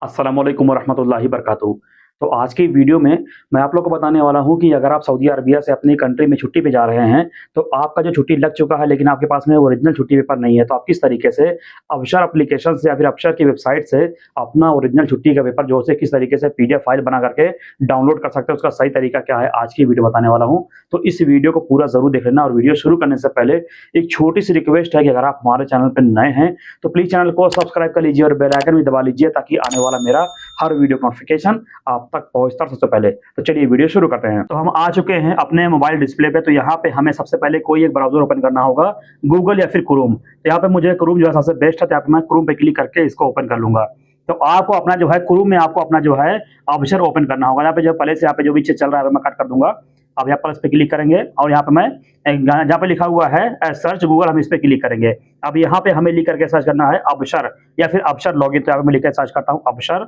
अस्सलाम वालेकुम वरहमतुल्लाहि वबरकातुहू। तो आज की वीडियो में मैं आप लोग को बताने वाला हूँ कि अगर आप सऊदी अरबिया से अपनी कंट्री में छुट्टी पे जा रहे हैं, तो आपका जो छुट्टी लग चुका है लेकिन आपके पास में ओरिजिनल छुट्टी पेपर नहीं है, तो आप किस तरीके से अबशर एप्लीकेशन से या फिर अबशर की वेबसाइट से अपना ओरिजिनल छुट्टी का पेपर जो है उसे किस तरीके से पीडीएफ फाइल बना करके डाउनलोड कर सकते हैं, उसका सही तरीका क्या है, आज की वीडियो बताने वाला हूँ। तो इस वीडियो को पूरा ज़रूर देख लेना और वीडियो शुरू करने से पहले एक छोटी-सी रिक्वेस्ट है कि अगर आप हमारे चैनल पे नए हैं, तो प्लीज़ चैनल को सब्सक्राइब कर लीजिए और बेल आइकन भी दबा लीजिए ताकि आने वाला मेरा हर वीडियो नोटिफिकेशन आप तक पहुंचता सबसे पहले। तो चलिए वीडियो शुरू करते हैं। तो हम आ चुके हैं अपने मोबाइल डिस्प्ले पे। तो यहाँ पे हमें सबसे पहले कोई एक ब्राउज़र ओपन करना होगा, गूगल या फिर क्रोम। तो यहाँ पे मुझे क्रोम जो है सबसे बेस्ट है, तो यहाँ पे मैं क्रोम पे क्लिक करके इसको ओपन कर लूँगा। तो आपको अपना जो है क्रोम में आपको अपना जो है अबशर ओपन करना होगा। यहाँ पे जो पहले से यहाँ पे जो भी चीज़ चल रहा है मैं कट कर दूँगा। अब यहाँ पर इस पे क्लिक करेंगे और यहाँ पे मैं जहाँ पे लिखा हुआ है सर्च गूगल, हम इस पे क्लिक करेंगे। अब यहाँ पे हमें लिख करके सर्च करना है अबशर या फिर अबशर लॉगिन। तो यहाँ पे मैं लिख के सर्च करता हूँ अबशर।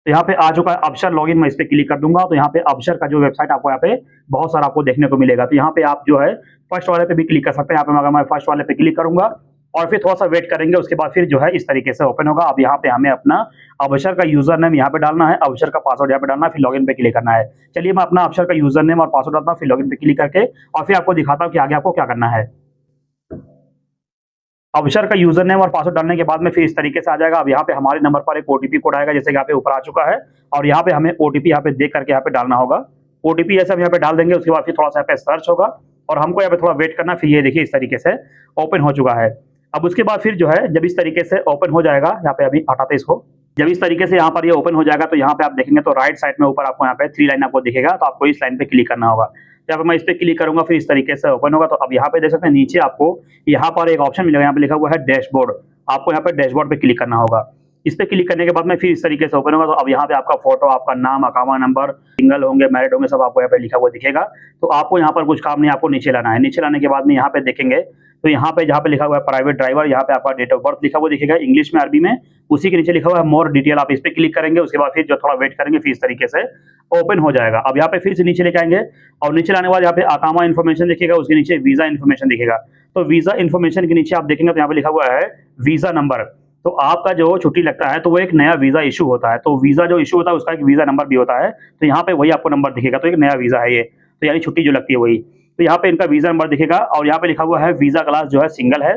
तो यहाँ पे आ चुका है अबशर लॉगिन, मैं इस पे क्लिक कर दूंगा। तो यहाँ पे अबशर का जो वेबसाइट आपको यहाँ पे बहुत सारा आपको देखने को मिलेगा। तो यहाँ पे आप जो है फर्स्ट वाले पे भी क्लिक कर सकते हैं। यहाँ पे अगर मैं फर्स्ट वाले पे क्लिक करूंगा और फिर थोड़ा सा वेट करेंगे, उसके बाद फिर जो है इस तरीके से ओपन होगा। अब यहाँ पे हमें अपना अबशर का यूजर नेम यहाँ पे डालना है, अबशर का पासवर्ड यहाँ पे डालना है, फिर लॉगिन पे क्लिक करना है। चलिए मैं अपना अबशर का यूजर नेम और पासवर्ड डालता हूँ, फिर लॉगिन पे क्लिक करके और फिर आपको दिखाता हूँ कि आगे आपको क्या करना है। अबशर का यूजर नेम और पासवर्ड डालने के बाद में फिर इस तरीके से आ जाएगा। अब यहाँ पे हमारे नंबर पर एक ओटीपी कोड आएगा, जैसे कि यहाँ पे ऊपर आ चुका है। और यहाँ पे हमें ओटीपी यहाँ पे देख करके यहाँ पे डालना होगा। ओटीपी जैसे हम यहाँ पे डाल देंगे, उसके बाद फिर थोड़ा सा यहाँ पे सर्च होगा और हमको यहाँ पे थोड़ा वेट करना। फिर ये देखिए इस तरीके से ओपन हो चुका है। अब उसके बाद फिर जो है जब इस तरीके से ओपन हो जाएगा, यहाँ पे अभी हटाते इसको। जब इस तरीके से यहाँ पर ये ओपन हो जाएगा, तो यहाँ पे आप देखेंगे तो राइट साइड में ऊपर आपको यहाँ पे 3 लाइन आपको दिखेगा। तो आपको इस लाइन पे क्लिक करना होगा। यहाँ पे मैं इस पे क्लिक करूंगा, फिर इस तरीके से ओपन होगा। तो अब यहाँ पे देख सकते हैं नीचे आपको यहाँ पर एक ऑप्शन मिलेगा, यहाँ पे लिखा हुआ है डैशबोर्ड। आपको यहाँ पे डैशबोर्ड पे क्लिक करना होगा। इस पे क्लिक करने के बाद में फिर इस तरीके से ओपन होगा। तो अब यहाँ पे आपका फोटो, आपका नाम, अकाउंट नंबर, सिंगल होंगे, मैरिड होंगे, सब आपको यहाँ पे लिखा हुआ दिखेगा। तो आपको यहाँ पर कुछ काम नहीं, आपको नीचे लाना है। नीचे लाने के बाद में यहाँ पे देखेंगे तो यहाँ पे जहाँ पे लिखा हुआ है प्राइवेट ड्राइवर, यहाँ पे आपका डेट ऑफ बर्थ लिखा हुआ दिखेगा इंग्लिश में, अरबी में। उसी के नीचे लिखा हुआ है मोर डिटेल, आप इस पे क्लिक करेंगे। उसके बाद फिर जो थोड़ा वेट करेंगे, फिर इस तरीके से ओपन हो जाएगा। अब यहाँ पे फिर से नीचे लेके आएंगे और नीचे लाने के बाद यहाँ पे अकामा इन्फॉर्मेशन दिखेगा, उसके नीचे वीजा इन्फॉर्मेशन दिखेगा। तो वीजा इन्फॉर्मेशन के नीचे आप देखेंगे तो यहाँ पे लिखा हुआ है वीजा नंबर। तो आपका जो छुट्टी लगता है तो वो एक नया वीजा इशू होता है। तो वीजा जो इशू होता है उसका एक वीजा नंबर भी होता है। तो यहाँ पे वही आपको नंबर दिखेगा। तो एक नया वीजा है ये, तो यानी छुट्टी जो लगती है वही। तो यहाँ पे इनका वीजा नंबर दिखेगा और यहाँ पे लिखा हुआ है वीजा क्लास जो है सिंगल है।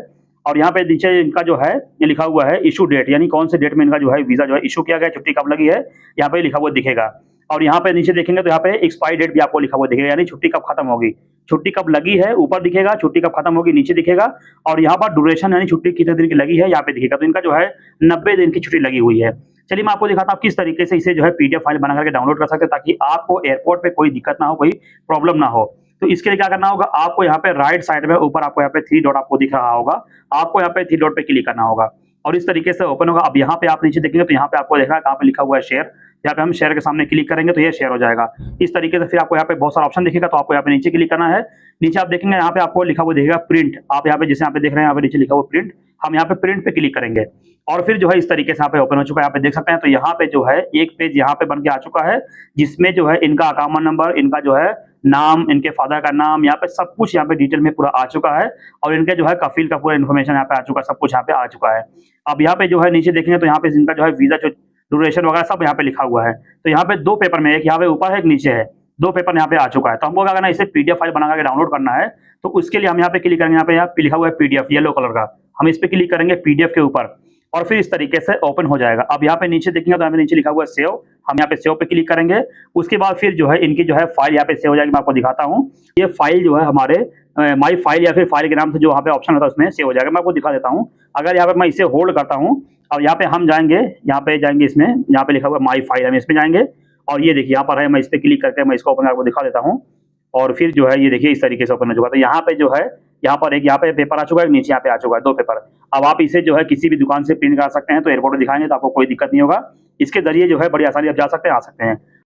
और यहाँ पे नीचे इनका जो है ये लिखा हुआ है इशू डेट, यानी कौन से डेट में इनका जो है वीजा जो है इशू किया गया, छुट्टी कब लगी है, यहाँ पे लिखा हुआ दिखेगा। और यहाँ पे नीचे देखेंगे तो यहाँ पे एक्सपायरी डेट भी आपको लिखा हुआ दिखेगा, यानी छुट्टी कब खत्म होगी। छुट्टी कब लगी है ऊपर दिखेगा, छुट्टी कब खत्म होगी नीचे दिखेगा। और यहाँ पर ड्यूरेशन यानी छुट्टी कितने दिन की लगी है यहाँ पे दिखेगा। तो इनका जो है 90 दिन की छुट्टी लगी हुई है। चलिए मैं आपको दिखाता हूँ किस तरीके से इसे जो है पीडीएफ फाइल बना करके डाउनलोड कर सकते हैं, ताकि आपको एयरपोर्ट पे कोई दिक्कत ना हो, कोई प्रॉब्लम ना हो। तो इसके लिए क्या करना होगा, आपको यहाँ पे राइट साइड में ऊपर आपको यहाँ पे 3 डॉट आपको दिख रहा होगा। आपको यहाँ पे 3 डॉट पे क्लिक करना होगा और इस तरीके से ओपन होगा। अब यहाँ पे आप नीचे देखेंगे तो यहाँ पे आपको देखना है कहाँ पे लिखा हुआ है शेयर। यहाँ पे हम शेयर के सामने क्लिक करेंगे तो ये शेयर हो जाएगा इस तरीके से। फिर आपको यहाँ पे बहुत सारा ऑप्शन दिखेगा, तो आपको यहाँ पे नीचे क्लिक करना है। नीचे आप देखेंगे यहाँ पे आपको लिखा हुआ दिखेगा प्रिंट। आप यहाँ पे जैसे यहाँ पे देख रहे हैं, यहाँ पे नीचे लिखा हुआ प्रिंट, हम यहाँ पे प्रिंट पे क्लिक करेंगे और फिर जो है इस तरीके से यहाँ पे ओपन हो चुका है। यहाँ पे देख सकते हैं तो यहाँ पे जो है एक पेज यहाँ पे बन के आ चुका है, जिसमें जो है इनका अकाउंट नंबर, इनका जो है नाम, इनके फादर का नाम, यहाँ पे सब कुछ यहाँ पे डिटेल में पूरा आ चुका है। और इनके जो है कफील का पूरा इन्फॉर्मेशन यहाँ पे आ चुका है, सब कुछ यहाँ पे आ चुका है। अब यहाँ पे जो है नीचे देखेंगे तो यहाँ पे इनका जो है वीजा जो ड्यूरेशन वगैरह सब यहाँ पे लिखा हुआ है। तो यहाँ पे 2 पेपर में, एक यहाँ पे ऊपर है एक नीचे है, 2 पेपर यहाँ पे आ चुका है। तो हमको क्या करना है, इसे पीडीएफ फाइल बना करके डाउनलोड करना है। तो उसके लिए हम यहाँ पे क्लिक करेंगे, यहाँ पे लिखा हुआ है पीडीएफ येलो कलर का, हम इस पे क्लिक करेंगे पीडीएफ के ऊपर और फिर इस तरीके से ओपन हो जाएगा। अब यहाँ पे नीचे देखेंगे तो यहाँ पे नीचे लिखा हुआ है सेव, हम यहाँ पे सेव पे क्लिक करेंगे। उसके बाद फिर जो है इनकी जो है फाइल यहाँ पे सेव हो जाएगी। मैं आपको दिखाता हूँ, ये फाइल जो है हमारे माई फाइल या फिर फाइल के नाम से जो यहाँ पे ऑप्शन होता है उसमें सेव हो जाएगा। मैं आपको दिखा देता हूँ। अगर यहाँ पे मैं इसे होल्ड करता हूँ और यहाँ पे हम जाएंगे, यहाँ पे जाएंगे इसमें, यहाँ पे लिखा हुआ है माई फाइल, हम इसमें जाएंगे और ये देखिए यहाँ पर है, मैं इस पे क्लिक करके मैं इसको ओपन आपको दिखा देता हूँ। और फिर जो है ये देखिए इस तरीके से ओपन हो चुका है। तो यहाँ पे जो है यहाँ पर एक यहाँ पे पेपर आ चुका है, नीचे यहाँ पे आ चुका है 2 पेपर। अब आप इसे जो है किसी भी दुकान से प्रिंट करा सकते हैं। तो एयरपोर्ट में दिखाएंगे तो आपको कोई दिक्कत नहीं होगा। इसके जरिए जो है बड़ी आसानी आप जा सकते हैं, आ सकते हैं।